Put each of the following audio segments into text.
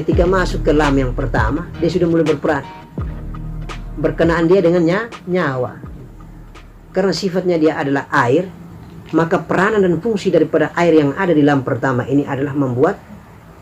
ketika masuk ke lam yang pertama, dia sudah mulai berperan. Berkenaan dia dengan nyawa. Karena sifatnya dia adalah air, maka peranan dan fungsi daripada air yang ada di lam pertama ini adalah membuat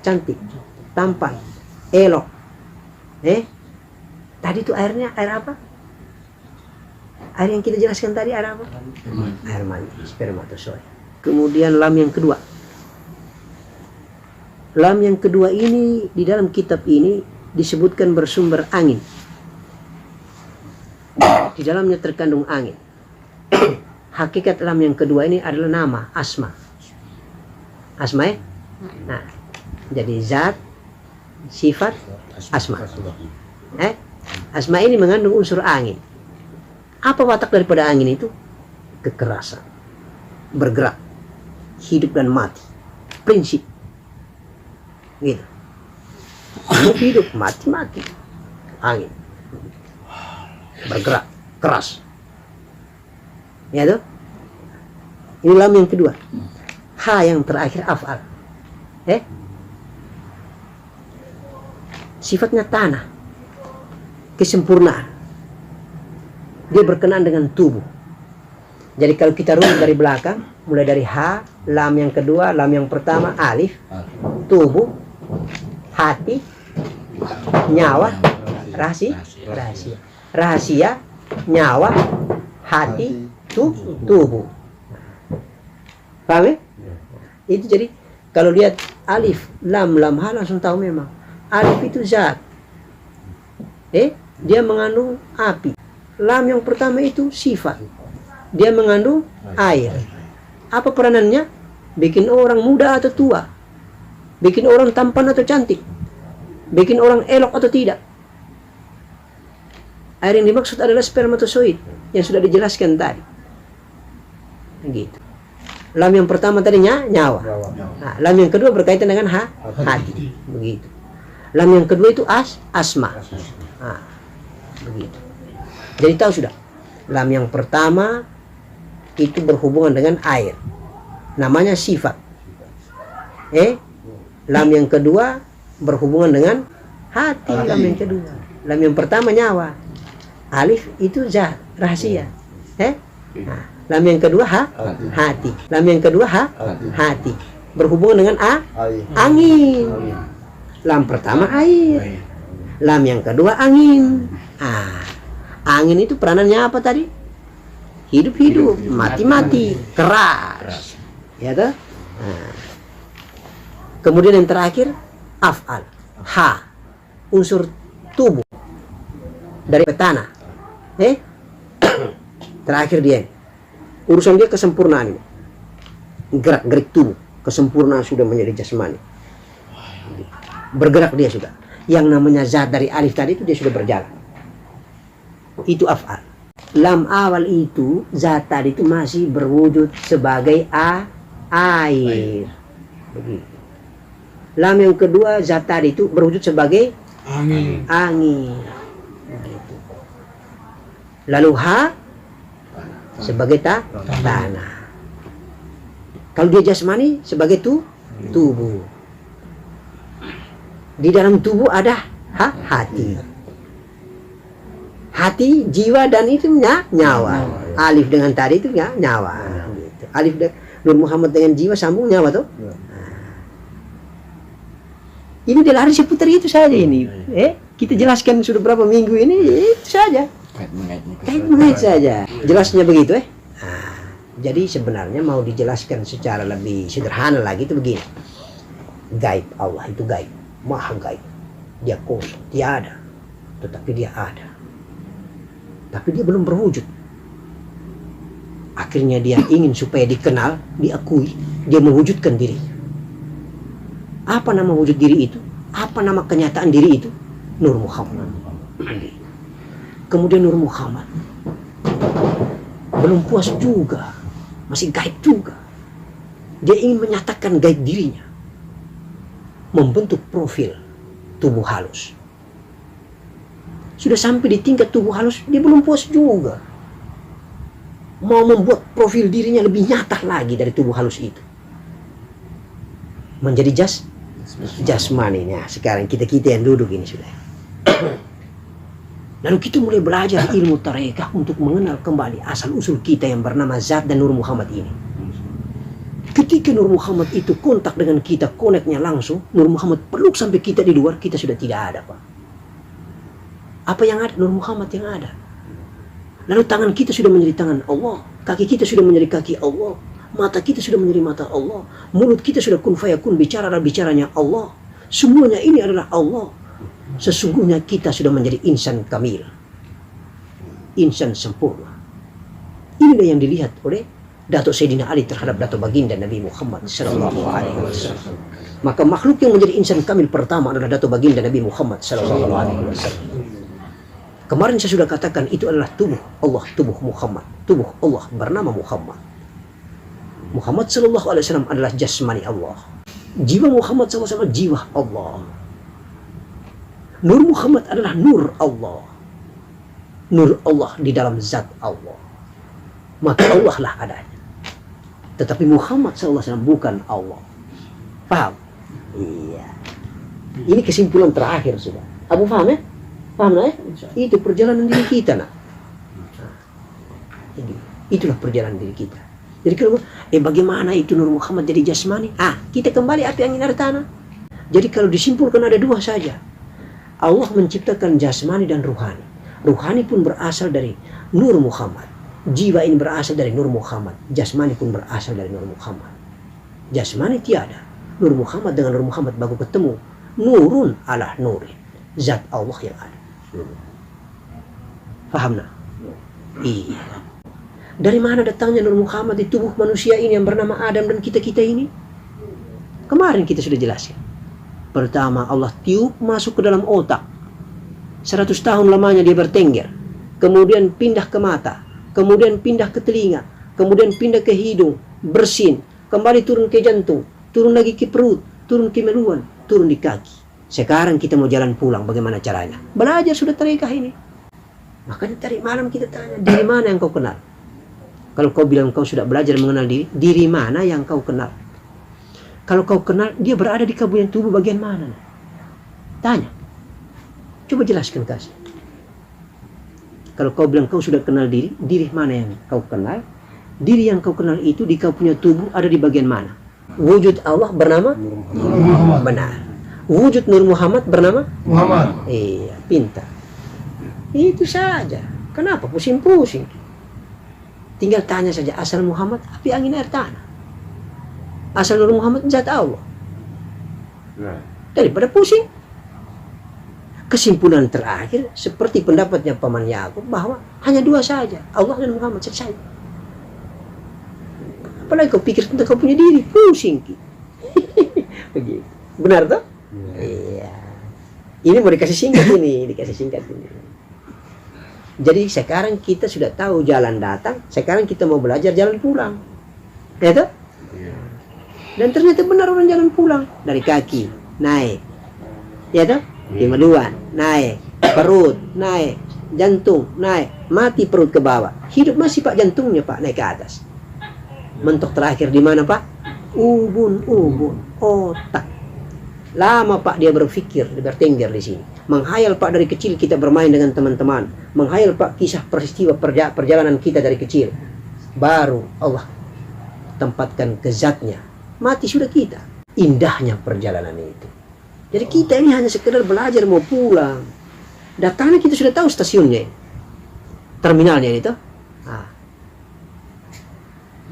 cantik, tampan, elok. Tadi itu airnya air apa? Air yang kita jelaskan tadi air apa? Air mani, spermatozoa. Kemudian lam yang kedua. Lam yang kedua ini di dalam kitab ini disebutkan bersumber angin. Di dalamnya terkandung angin. Hakikat lam yang kedua ini adalah nama, asma. Asma ya? Nah, jadi zat, sifat, asma. Asma ini mengandung unsur angin. Apa watak daripada angin itu? Kekerasan, bergerak, hidup dan mati, prinsip. Gitu. Hidup, mati, angin, bergerak, keras. Ya tuh? Ini lam yang kedua. Ha yang terakhir af'al. Sifatnya tanah, kesempurnaan. Dia berkenaan dengan tubuh. Jadi kalau kita runut dari belakang, mulai dari ha, lam yang kedua, lam yang pertama, alif, tubuh, hati, nyawa, rahasia, nyawa, hati, tubuh. Paham ya? Itu jadi kalau lihat alif, lam, ha langsung tahu memang alif itu zat. Dia mengandung api. Lam yang pertama itu sifat. Dia mengandung air. Apa peranannya? Bikin orang muda atau tua. Bikin orang tampan atau cantik. Bikin orang elok atau tidak. Air yang dimaksud adalah spermatozoid yang sudah dijelaskan tadi. Begitu. Lam yang pertama tadinya nyawa. Nah, lam yang kedua berkaitan dengan hati. Begitu. Lam yang kedua itu asma. Nah, begitu. Jadi tahu sudah. Lam yang pertama itu berhubungan dengan air. Namanya sifat. Lam yang kedua berhubungan dengan hati. Lam yang kedua. Lam yang pertama nyawa. Alif itu zat, rahasia. Nah, lam yang kedua hati. Lam yang kedua hati. Berhubungan dengan angin. Lam pertama air. Lam yang kedua angin. Angin itu peranannya apa tadi? Hidup, mati, keras. Ya toh? Kemudian yang terakhir af'al. Ha, unsur tubuh dari tanah. Terakhir dia. Urusan dia kesempurnaan. Gerak-gerik tubuh, kesempurnaan sudah menjadi jasmani. Bergerak dia sudah. Yang namanya zat dari alif tadi itu dia sudah berjalan. Itu af'al. Lam awal itu zat tadi itu masih berwujud sebagai air. Begitu. Lam yang kedua zat tadi itu berwujud sebagai angin. Begitu. Lalu ha sebagai tanah. Kalau dia jasmani sebagai tubuh. Di dalam tubuh ada hati. Hati, jiwa dan itu nyawa. Alif dengan tadi itu nyawa. Gitu. Alif Nur Muhammad dengan jiwa sambung nyawa tuh. Ini dia lari seputar itu saja ini. Kita jelaskan sudah berapa minggu ini itu saja. Kait-mengait saja. Jelasnya begitu jadi sebenarnya mau dijelaskan secara lebih sederhana lagi itu begini. Gaib Allah itu gaib, maha gaib. Dia kosong, tiada. Tetapi dia ada. Tapi dia belum berwujud. Akhirnya dia ingin supaya dikenal, diakui, dia mewujudkan dirinya. Apa nama wujud diri itu? Apa nama kenyataan diri itu? Nur Muhammad. Kemudian Nur Muhammad belum puas juga, masih gaib juga. Dia ingin menyatakan gaib dirinya, membentuk profil tubuh halus. Sudah sampai di tingkat tubuh halus, dia belum puas juga. Mau membuat profil dirinya lebih nyata lagi dari tubuh halus itu. Menjadi jasmani. Nah, sekarang kita yang duduk ini sudah. Lalu kita mulai belajar ilmu tarekah untuk mengenal kembali asal usul kita yang bernama Zat dan Nur Muhammad ini. Ketika Nur Muhammad itu kontak dengan kita, koneknya langsung, Nur Muhammad peluk sampai kita di luar, kita sudah tidak ada, Pak. Apa yang ada? Nur Muhammad yang ada. Lalu tangan kita sudah menjadi tangan Allah, kaki kita sudah menjadi kaki Allah, mata kita sudah menjadi mata Allah, mulut kita sudah kun fayakun, bicara adalah bicaranya Allah. Semuanya ini adalah Allah. Sesungguhnya kita sudah menjadi insan kamil, insan sempurna. Inilah yang dilihat oleh Datuk Sayyidina Ali terhadap Datuk Baginda Nabi Muhammad sallallahu alaihi wasallam. Maka makhluk yang menjadi insan kamil pertama adalah Datuk Baginda Nabi Muhammad sallallahu alaihi wasallam. Kemarin saya sudah katakan itu adalah tubuh Allah, tubuh Muhammad, tubuh Allah bernama Muhammad. Muhammad sallallahu alaihi wasallam adalah jasmani Allah. Jiwa Muhammad sallallahu alaihi wasallam jiwa Allah. Nur Muhammad adalah nur Allah. Nur Allah di dalam zat Allah. Maka Allah lah adanya. Tetapi Muhammad SAW bukan Allah. Paham? Iya. Ini kesimpulan terakhir sudah. Abu paham ya? Paham ya? Itu perjalanan diri kita nak. Itulah perjalanan diri kita. Jadi kalau bagaimana itu Nur Muhammad jadi jasmani? Kita kembali api angin air tanah. Jadi kalau disimpulkan ada dua saja. Allah menciptakan jasmani dan ruhani. Ruhani pun berasal dari Nur Muhammad. Jiwa ini berasal dari Nur Muhammad. Jasmani pun berasal dari Nur Muhammad. Jasmani tiada. Nur Muhammad dengan Nur Muhammad baru ketemu. Nurun ala nurin. Zat Allah yang ada. Paham nak? Iya. Dari mana datangnya Nur Muhammad di tubuh manusia ini yang bernama Adam dan kita-kita ini? Kemarin kita sudah jelaskan. Pertama Allah tiup masuk ke dalam otak. 100 tahun lamanya dia bertengger. Kemudian pindah ke mata. Kemudian pindah ke telinga. Kemudian pindah ke hidung. Bersin. Kembali turun ke jantung. Turun lagi ke perut. Turun ke meluan. Turun di kaki. Sekarang kita mau jalan pulang. Bagaimana caranya? Belajar sudah tarekah ini. Makanya tadi malam kita tanya. Diri mana yang kau kenal? Kalau kau bilang kau sudah belajar mengenal diri. Diri mana yang kau kenal? Kalau kau kenal, dia berada di kabupaten tubuh bagian mana? Tanya. Coba jelaskan kasih. Kalau kau bilang kau sudah kenal diri, diri mana yang kau kenal? Diri yang kau kenal itu di kau punya tubuh ada di bagian mana? Wujud Allah bernama? Muhammad. Benar. Wujud Nur Muhammad bernama? Muhammad. Iya, pintar. Itu saja. Kenapa pusing-pusing? Tinggal tanya saja asal Muhammad, api angin air tanah. Asal Nur Muhammad zat Allah. Daripada pusing. Kesimpulan terakhir seperti pendapatnya Paman Yakub bahwa hanya dua saja, Allah dan Muhammad, selesai. Apalagi kau pikir tentang kau punya diri, pusing. Begitu. Benar toh? Iya. Ini mau dikasih singkat ini, Jadi sekarang kita sudah tahu jalan datang, sekarang kita mau belajar jalan pulang. Ya toh? Dan ternyata benar orang jalan pulang dari kaki naik, ya toh, kemudian naik, perut naik, jantung naik, mati perut ke bawah, hidup masih Pak jantungnya Pak naik ke atas. Mentok terakhir di mana Pak? Ubun otak. Lama Pak dia berpikir, bertengger di sini. Menghayal Pak dari kecil kita bermain dengan teman-teman, menghayal Pak kisah peristiwa perjalanan kita dari kecil. Baru Allah tempatkan ke zatnya. Mati sudah kita. Indahnya perjalanan itu. Jadi kita ini hanya sekedar belajar mau pulang. Datangnya kita sudah tahu stasiunnya. Terminalnya itu.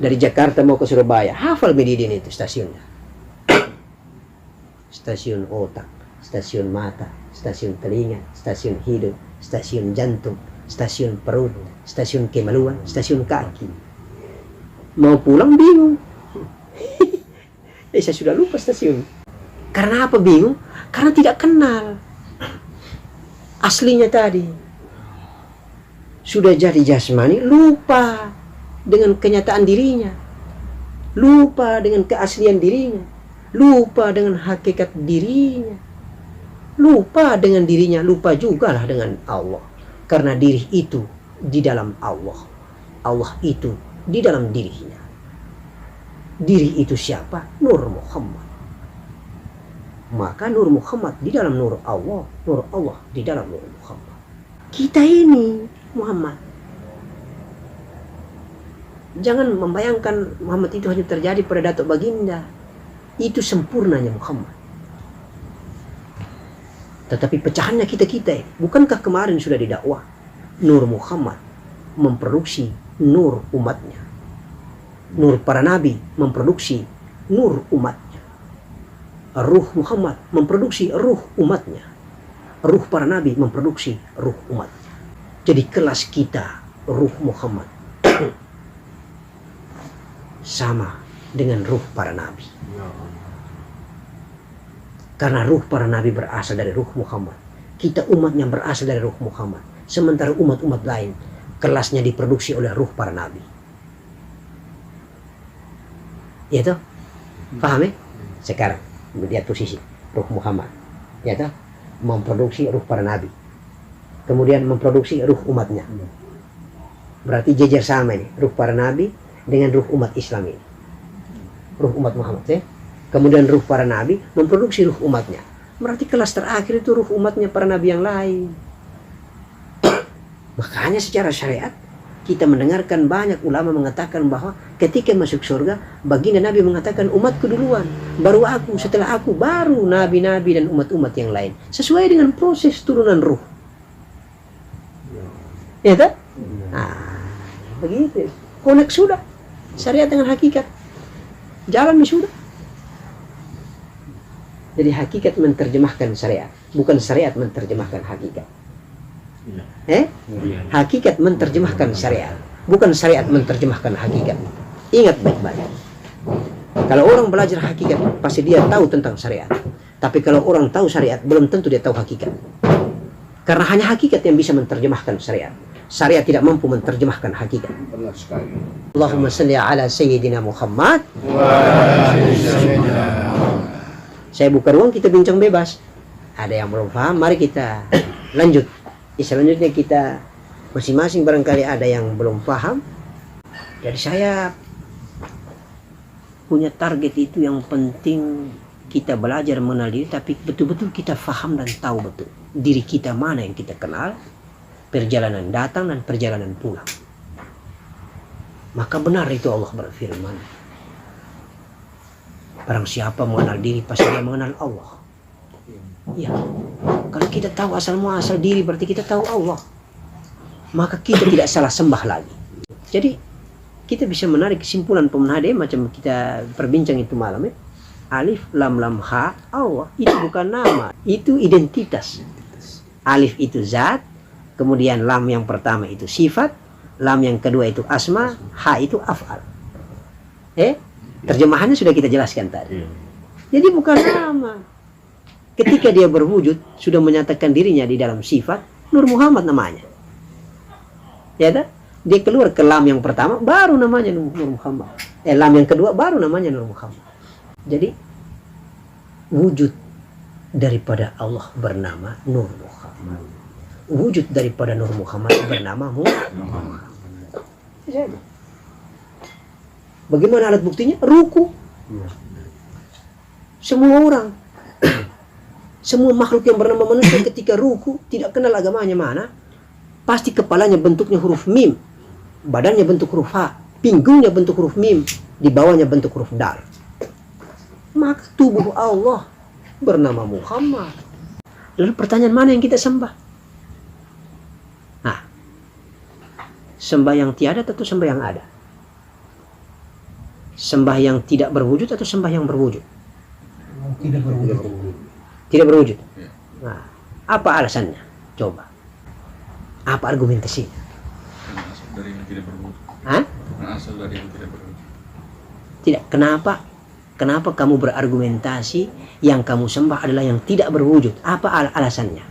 Dari Jakarta mau ke Surabaya. Hafal Medidin itu stasiunnya. Stasiun otak. Stasiun mata. Stasiun telinga. Stasiun hidung. Stasiun jantung. Stasiun perut. Stasiun kemaluan. Stasiun kaki. Mau pulang bingung. Saya sudah lupa stasiun. Karena apa bingung? Karena tidak kenal aslinya tadi. Sudah jadi jasmani, lupa dengan kenyataan dirinya, lupa dengan keaslian dirinya, lupa dengan hakikat dirinya, lupa dengan dirinya, lupa juga lah dengan Allah. Karena diri itu di dalam Allah, Allah itu di dalam dirinya. Diri itu siapa? Nur Muhammad. Maka Nur Muhammad di dalam Nur Allah di dalam Nur Muhammad. Kita ini Muhammad. Jangan membayangkan Muhammad itu hanya terjadi pada Datuk Baginda. Itu sempurnanya Muhammad. Tetapi pecahannya kita-kita. Bukankah kemarin sudah didakwah? Nur Muhammad memproduksi nur umatnya. Nur para nabi memproduksi nur umatnya. Ruh Muhammad memproduksi ruh umatnya. Ruh para nabi memproduksi ruh umatnya. Jadi kelas kita, ruh Muhammad, sama dengan ruh para nabi. Karena ruh para nabi berasal dari ruh Muhammad. Kita umatnya berasal dari ruh Muhammad. Sementara umat-umat lain kelasnya diproduksi oleh ruh para nabi. Ya toh? Paham ya? Sekarang lihat posisi ruh Muhammad. Ya toh? Memproduksi ruh para nabi. Kemudian memproduksi ruh umatnya. Berarti jejer sama ini, ruh para nabi dengan ruh umat Islam ini. Ruh umat Muhammad ya. Kemudian ruh para nabi memproduksi ruh umatnya. Berarti kelas terakhir itu ruh umatnya para nabi yang lain. Makanya secara syariat kita mendengarkan banyak ulama mengatakan bahwa ketika masuk surga, baginda Nabi mengatakan umatku duluan, baru aku, setelah aku, baru nabi-nabi dan umat-umat yang lain. Sesuai dengan proses turunan ruh. Ya tak? Nah, begitu. Konek sudah. Syariat dengan hakikat. Jalan sudah. Jadi hakikat menerjemahkan syariat, bukan syariat menerjemahkan hakikat. Hakikat menerjemahkan syariat, bukan syariat menerjemahkan hakikat. Ingat baik-baik. Kalau orang belajar hakikat, pasti dia tahu tentang syariat. Tapi kalau orang tahu syariat, belum tentu dia tahu hakikat. Karena hanya hakikat yang bisa menerjemahkan syariat. Syariat tidak mampu menerjemahkan hakikat. Allahumma salli ala Sayyidina Muhammad. Saya buka ruang, kita bincang bebas. Ada yang belum paham, mari kita lanjut. Selanjutnya kita masing-masing barangkali ada yang belum paham. Jadi saya punya target itu, yang penting kita belajar mengenal diri, tapi betul-betul kita paham dan tahu betul diri kita mana yang kita kenal, perjalanan datang dan perjalanan pulang. Maka benar itu Allah berfirman, barang siapa mengenal diri pasti dia mengenal Allah. Ya, kalau kita tahu asal muasal diri berarti kita tahu Allah. Maka kita tidak salah sembah lagi. Jadi kita bisa menarik kesimpulan pemenade macam kita perbincang itu malam ya. Alif lam lam ha Allah itu bukan nama, itu identitas. Alif itu zat, kemudian lam yang pertama itu sifat, lam yang kedua itu asma, ha itu af'al. Terjemahannya sudah kita jelaskan tadi. Jadi bukan nama. Ketika dia berwujud, sudah menyatakan dirinya di dalam sifat, Nur Muhammad namanya. Ya tak? Dia keluar ke lam yang pertama, baru namanya Nur Muhammad. Lam yang kedua, baru namanya Nur Muhammad. Jadi, wujud daripada Allah bernama Nur Muhammad. Wujud daripada Nur Muhammad bernama Muhammad. Bagaimana alat buktinya? Ruku. Semua orang, semua makhluk yang bernama manusia ketika ruku tidak kenal agamanya mana, pasti kepalanya bentuknya huruf mim, badannya bentuk huruf ha, pinggungnya bentuk huruf mim, di bawahnya bentuk huruf dal. Maka tubuh Allah bernama Muhammad. Lalu pertanyaan mana yang kita sembah? Nah, sembah yang tiada atau sembah yang ada? Sembah yang tidak berwujud atau sembah yang berwujud? Tidak berwujud. Tidak berwujud. Nah, apa alasannya? Coba. Apa argumentasinya? Asal dari yang tidak berwujud. Hah? Asal dari yang tidak berwujud. Tidak. Kenapa? Kenapa kamu berargumentasi yang kamu sembah adalah yang tidak berwujud? Apa alasannya?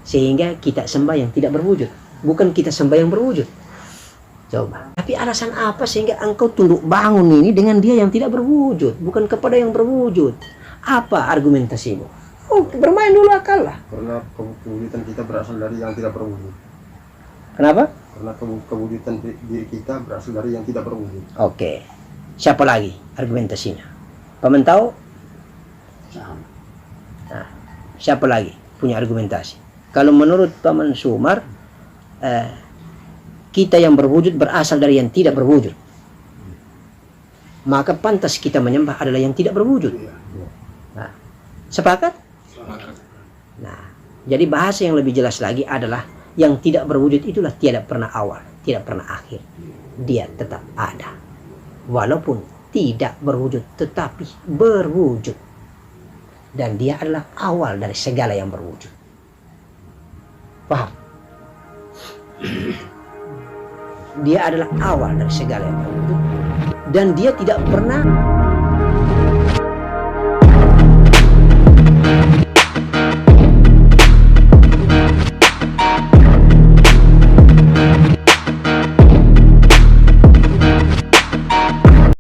Sehingga kita sembah yang tidak berwujud, bukan kita sembah yang berwujud. Coba. Tapi alasan apa sehingga engkau tunduk bangun ini dengan dia yang tidak berwujud, bukan kepada yang berwujud? Apa argumentasimu? Oh, bermain dulu akal lah. Karena kewujudan kita berasal dari yang tidak berwujud. Kenapa? Karena kewujudan diri kita berasal dari yang tidak berwujud. Oke. Siapa lagi argumentasinya? Paman tahu? Siapa lagi punya argumentasi? Kalau menurut Paman Sumar, kita yang berwujud berasal dari yang tidak berwujud. Maka pantas kita menyembah adalah yang tidak berwujud. Nah, sepakat? Sepakat. Nah, jadi bahasa yang lebih jelas lagi adalah yang tidak berwujud itulah tidak pernah awal, tidak pernah akhir. Dia tetap ada. Walaupun tidak berwujud, tetapi berwujud. Dan dia adalah awal dari segala yang berwujud. Paham? Dia adalah awal dari segala yang berwujud. Dan dia tidak pernah